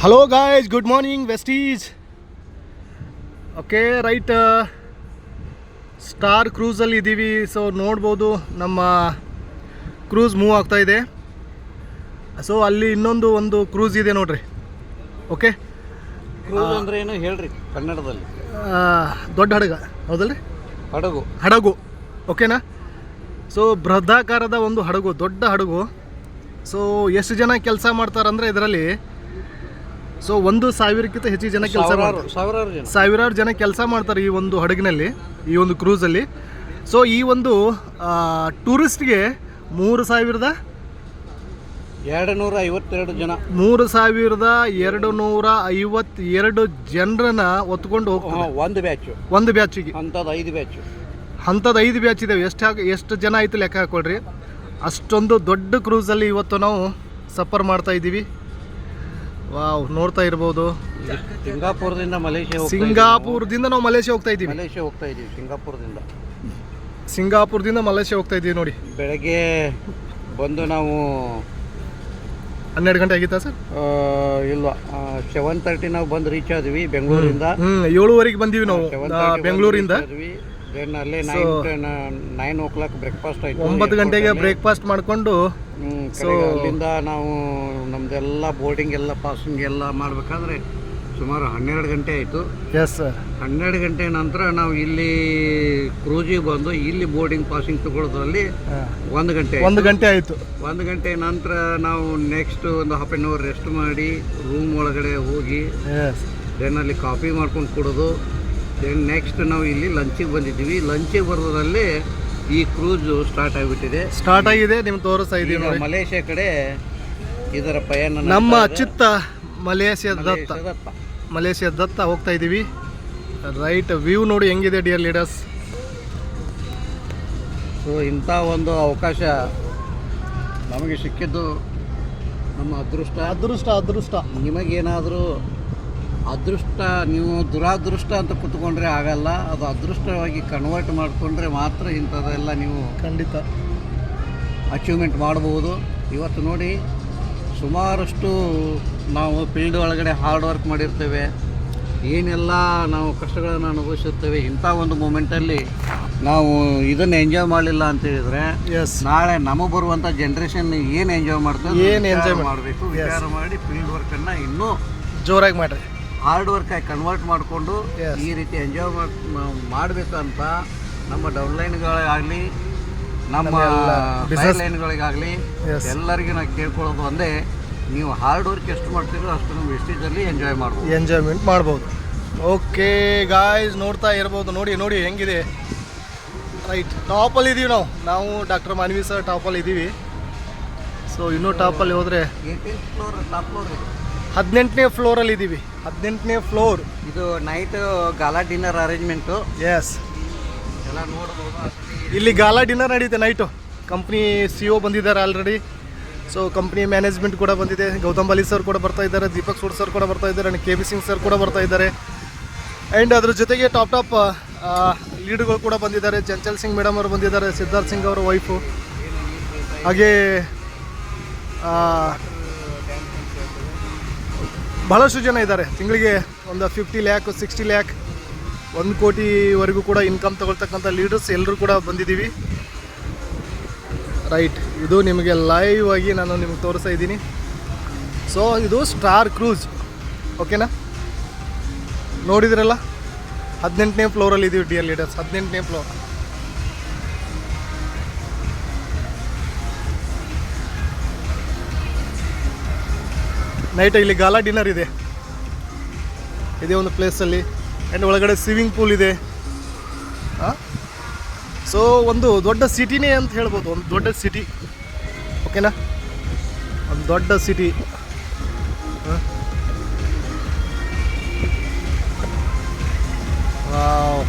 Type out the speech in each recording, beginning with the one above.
Hello guys, good morning ವೆಸ್ಟೀಸ್. Okay right, star ಕ್ರೂಸಲ್ಲಿ ಇದ್ದೀವಿ. ಸೊ ನೋಡ್ಬೋದು ನಮ್ಮ ಕ್ರೂಸ್ ಮೂವ್ ಆಗ್ತಾ ಇದೆ. ಸೊ ಅಲ್ಲಿ ಒಂದು ಕ್ರೂಸ್ ಇದೆ ನೋಡ್ರಿ. ಓಕೆ, ಕ್ರೂಸ್ ಅಂದ್ರೆ ಏನು ಹೇಳ್ರಿ ಕನ್ನಡದಲ್ಲಿ? ದೊಡ್ಡ ಹಡಗ ಹೌದಲ್ರಿ? ಹಡಗು ಓಕೆನಾ. ಸೊ ಬೃಹದಾಕಾರದ ಒಂದು ಹಡಗು, ದೊಡ್ಡ ಹಡಗು. ಸೊ ಎಷ್ಟು ಜನ ಕೆಲಸ ಮಾಡ್ತಾರಂದ್ರೆ ಇದರಲ್ಲಿ ಸೊ 1,000ಕ್ಕಿಂತ ಹೆಚ್ಚು ಜನ ಕೆಲಸ ಮಾಡ್ತಾರೆ. ಸಾವಿರಾರು ಜನ ಕೆಲಸ ಮಾಡ್ತಾರೆ ಈ ಒಂದು ಹಡಗಿನಲ್ಲಿ, ಈ ಒಂದು ಕ್ರೂಸಲ್ಲಿ. ಸೊ ಈ ಒಂದು ಟೂರಿಸ್ಟ್ಗೆ 3,252 ಜನ 3,252 ಜನರನ್ನ ಹೊತ್ಕೊಂಡು ಹೋಗ್ತಾರೆ ಒಂದು ಬ್ಯಾಚಿಗೆ. ಅಂಥದ್ದು 5 ಬ್ಯಾಚ್ ಇದಾವೆ. ಎಷ್ಟು ಜನ ಆಯಿತು ಲೆಕ್ಕ ಹಾಕೊಳ್ರಿ. ಅಷ್ಟೊಂದು ದೊಡ್ಡ ಕ್ರೂಸಲ್ಲಿ ಇವತ್ತು ನಾವು ಸಫರ್ ಮಾಡ್ತಾ ಇದ್ದೀವಿ. ವಾವ್, ನೋಡ್ತಾ ಇರ್ಬೋದು. ಸಿಂಗಾಪುರದಿಂದ ನಾವು ಮಲೇಷ್ಯಾ ಹೋಗ್ತಾ ಇದ್ದೀವಿ. ಸಿಂಗಾಪುರದಿಂದ ಮಲೇಷ್ಯಾ ಹೋಗ್ತಾ ಇದ್ದೀವಿ ನೋಡಿ. ಬೆಳಗ್ಗೆ ಬಂದು ನಾವು 12 ಗಂಟೆ ಆಗಿತ್ತಾ ಸರ್? ಇಲ್ಲ, 7:30 ನಾವು ಬಂದು ರೀಚ್ ಆದ್ವಿ ಬೆಂಗಳೂರಿಂದ. 7:00 ಬಂದೀವಿ ನಾವು ಬೆಂಗಳೂರಿಂದ. ಅಲ್ಲೇ 9 o'clock ಬ್ರೇಕ್ಫಾಸ್ಟ್ ಆಯ್ತು. 9 ಗಂಟೆಗೆ ಬ್ರೇಕ್ಫಾಸ್ಟ್ ಮಾಡಿಕೊಂಡು ಅಲ್ಲಿಂದ ನಾವು ನಮ್ದೆಲ್ಲ ಬೋರ್ಡಿಂಗ್ ಎಲ್ಲ ಪಾಸಿಂಗ್ ಎಲ್ಲ ಮಾಡಬೇಕಾದ್ರೆ ಸುಮಾರು 12 ಗಂಟೆ ಆಯಿತು. Yes sir. 12 ಗಂಟೆ ನಂತರ ನಾವು ಇಲ್ಲಿ ಕ್ರೂಜಿಗೆ ಬಂದು ಇಲ್ಲಿ ಬೋರ್ಡಿಂಗ್ ಪಾಸಿಂಗ್ ತಗೊಳ್ಳೋದ್ರಲ್ಲಿ 1 ಗಂಟೆ ಆಯಿತು. 1 ಗಂಟೆ ನಂತರ ನಾವು ನೆಕ್ಸ್ಟ್ ಒಂದು ಹಾಫ್ ಆನ್ ಅವರ್ ರೆಸ್ಟ್ ಮಾಡಿ ರೂಮ್ ಒಳಗಡೆ ಹೋಗಿ ದೆನ್ ಅಲ್ಲಿ ಕಾಫಿ ಮಾಡ್ಕೊಂಡು ಕೊಡೋದು. ದೆನ್ ನೆಕ್ಸ್ಟ್ ನಾವು ಇಲ್ಲಿ ಲಂಚಿಗೆ ಬಂದಿದ್ದೀವಿ. ಲಂಚಿಗೆ ಬರೋದ್ರಲ್ಲಿ ಈ ಕ್ರೂಸ್ ಸ್ಟಾರ್ಟ್ ಆಗಿದೆ. ನಿಮ್ಗೆ ತೋರಿಸ್ತಾ ಇದ್ದೀವಿ ಮಲೇಷ್ಯಾ ಕಡೆ ಇದರ ಪಯಣ. ನಮ್ಮ ಚಿತ್ತ ಮಲೇಷ್ಯಾ ದತ್ತ ಹೋಗ್ತಾ ಇದ್ದೀವಿ. ರೈಟ್, ವ್ಯೂ ನೋಡಿ ಹೆಂಗಿದೆ ಡಿಯರ್ ಲೀಡರ್ಸ್. ಸೊ ಇಂಥ ಒಂದು ಅವಕಾಶ ನಮಗೆ ಸಿಕ್ಕಿದ್ದು ನಮ್ಮ ಅದೃಷ್ಟ. ನಿಮಗೇನಾದರೂ ಅದೃಷ್ಟ, ನೀವು ದುರಾದೃಷ್ಟ ಅಂತ ಕೂತ್ಕೊಂಡ್ರೆ ಆಗಲ್ಲ. ಅದು ಅದೃಷ್ಟವಾಗಿ ಕನ್ವರ್ಟ್ ಮಾಡಿಕೊಂಡ್ರೆ ಮಾತ್ರ ಇಂಥದ್ದೆಲ್ಲ ನೀವು ಖಂಡಿತ ಅಚೀವ್ಮೆಂಟ್ ಮಾಡ್ಬೋದು. ಇವತ್ತು ನೋಡಿ, ಸುಮಾರಷ್ಟು ನಾವು ಫೀಲ್ಡ್ ಒಳಗಡೆ ಹಾರ್ಡ್ ವರ್ಕ್ ಮಾಡಿರ್ತೇವೆ, ಏನೆಲ್ಲ ನಾವು ಕಷ್ಟಗಳನ್ನು ಅನುಭವಿಸಿರ್ತೇವೆ. ಇಂಥ ಒಂದು ಮೂಮೆಂಟಲ್ಲಿ ನಾವು ಇದನ್ನು ಎಂಜಾಯ್ ಮಾಡಲಿಲ್ಲ ಅಂತ ಹೇಳಿದರೆ ನಾಳೆ ನಮಗೆ ಬರುವಂಥ ಜನ್ರೇಷನ್ ಏನು ಎಂಜಾಯ್ ಮಾಡ್ತಾರೆ ಮಾಡಬೇಕು. ವಿಚಾರ ಮಾಡಿ ಫೀಲ್ಡ್ ವರ್ಕನ್ನು ಇನ್ನೂ ಜೋರಾಗಿ ಮಾಡಿರಿ, ಹಾರ್ಡ್ ವರ್ಕಾಗಿ ಕನ್ವರ್ಟ್ ಮಾಡಿಕೊಂಡು ಈ ರೀತಿ ಎಂಜಾಯ್ ಮಾಡಬೇಕಂತ ನಮ್ಮ ಡೌನ್ಲೈನ್ಗಳಾಗಲಿ ನಮ್ಮ ಬಿಸ್ನೆಸ್ ಲೈನ್ಗಳಿಗಾಗಲಿ ಎಲ್ಲರಿಗೂ ನಾವು ಕೇಳ್ಕೊಳ್ಳೋದು ಒಂದೇ, ನೀವು ಹಾರ್ಡ್ ವರ್ಕ್ ಎಷ್ಟು ಮಾಡ್ತೀರೋ ಅಷ್ಟು ನಮ್ಮ ವೆಸ್ಟೇಜಲ್ಲಿ ಎಂಜಾಯ್ಮೆಂಟ್ ಮಾಡ್ಬೋದು. ಓಕೆ ಗಾಯ್ಸ್, ನೋಡ್ತಾ ಇರ್ಬೋದು. ನೋಡಿ ಹೆಂಗಿದೆ. ರೈಟ್, ಟಾಪಲ್ಲಿ ಇದ್ದೀವಿ ನಾವು ಡಾಕ್ಟರ್ ಮಾನ್ವಿ ಸರ್ ಟಾಪಲ್ಲಿ ಇದ್ದೀವಿ. ಸೊ ಇನ್ನೂ ಟಾಪಲ್ಲಿ ಹೋದರೆ 18ನೇ ಫ್ಲೋರಲ್ಲಿ ಇದ್ದೀವಿ. 18ನೇ ಫ್ಲೋರ್. ಇದು night gala dinner arrangement. Yes, ಎಲ್ಲ ನೋಡ್ಬೋದು. ಇಲ್ಲಿ ಗಾಲಾ ಡಿನ್ನರ್ ನಡೀತೆ ನೈಟು. ಕಂಪ್ನಿ CEO ಬಂದಿದ್ದಾರೆ ಆಲ್ರೆಡಿ. ಸೊ ಕಂಪ್ನಿ ಮ್ಯಾನೇಜ್ಮೆಂಟ್ ಕೂಡ ಬಂದಿದೆ. ಗೌತಮ್ ಬಾಲಿ ಸರ್ ಕೂಡ ಬರ್ತಾ ಇದ್ದಾರೆ, ದೀಪಕ್ ಸೂಡ್ ಸರ್ ಕೂಡ ಬರ್ತಾ ಇದ್ದಾರೆ, KB ಸಿಂಗ್ ಸರ್ ಕೂಡ ಬರ್ತಾ ಇದ್ದಾರೆ. ಆ್ಯಂಡ್ ಅದ್ರ ಜೊತೆಗೆ ಟಾಪ್ ಲೀಡ್ಗಳು ಕೂಡ ಬಂದಿದ್ದಾರೆ. ಚಂಚಲ್ ಸಿಂಗ್ ಮೇಡಮ್ ಅವರು ಬಂದಿದ್ದಾರೆ, ಸಿದ್ಧಾರ್ಥ್ ಸಿಂಗ್ ಅವರ ವೈಫು. ಹಾಗೇ ಬಹಳಷ್ಟು ಜನ ಇದ್ದಾರೆ. ತಿಂಗಳಿಗೆ ಒಂದು 50 lakh 60 lakh 1 ಕೋಟಿವರೆಗೂ ಕೂಡ ಇನ್ಕಮ್ ತಗೊಳ್ತಕ್ಕಂಥ ಲೀಡರ್ಸ್ ಎಲ್ಲರೂ ಕೂಡ ಬಂದಿದ್ದೀವಿ. ರೈಟ್, ಇದು ನಿಮಗೆ ಲೈವ್ ಆಗಿ ನಾನು ನಿಮಗೆ ತೋರಿಸ್ತಾ ಇದ್ದೀನಿ. ಸೊ ಇದು ಸ್ಟಾರ್ ಕ್ರೂಸ್, ಓಕೆನಾ. ನೋಡಿದ್ರಲ್ಲ, 18ನೇ ಫ್ಲೋರಲ್ಲಿ ಇದ್ದೀವಿ ಡಿಯರ್ ಲೀಡರ್ಸ್. 18ನೇ ಫ್ಲೋರ್. ನೈಟ್ ಇಲ್ಲಿ ಗಾಲಾ ಡಿನ್ನರ್ ಇದೆ ಇದೇ ಒಂದು ಪ್ಲೇಸಲ್ಲಿ. ಆ್ಯಂಡ್ ಒಳಗಡೆ ಸ್ವಿಮ್ಮಿಂಗ್ ಪೂಲ್ ಇದೆ. ಸೊ ಒಂದು ದೊಡ್ಡ ಸಿಟಿನೇ ಅಂತ ಹೇಳ್ಬೋದು. ಒಂದು ದೊಡ್ಡ ಸಿಟಿ, ಓಕೆನಾ. ಒಂದು ದೊಡ್ಡ city. Wow,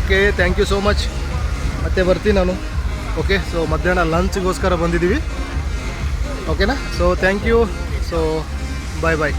okay, thank you so much. ಮತ್ತೆ ಬರ್ತೀನಿ ನಾನು. ಓಕೆ, ಸೊ ಮಧ್ಯಾಹ್ನ ಲಂಚ್ಗೋಸ್ಕರ ಬಂದಿದ್ದೀವಿ. ಓಕೆನಾ? So thank you. So bye bye.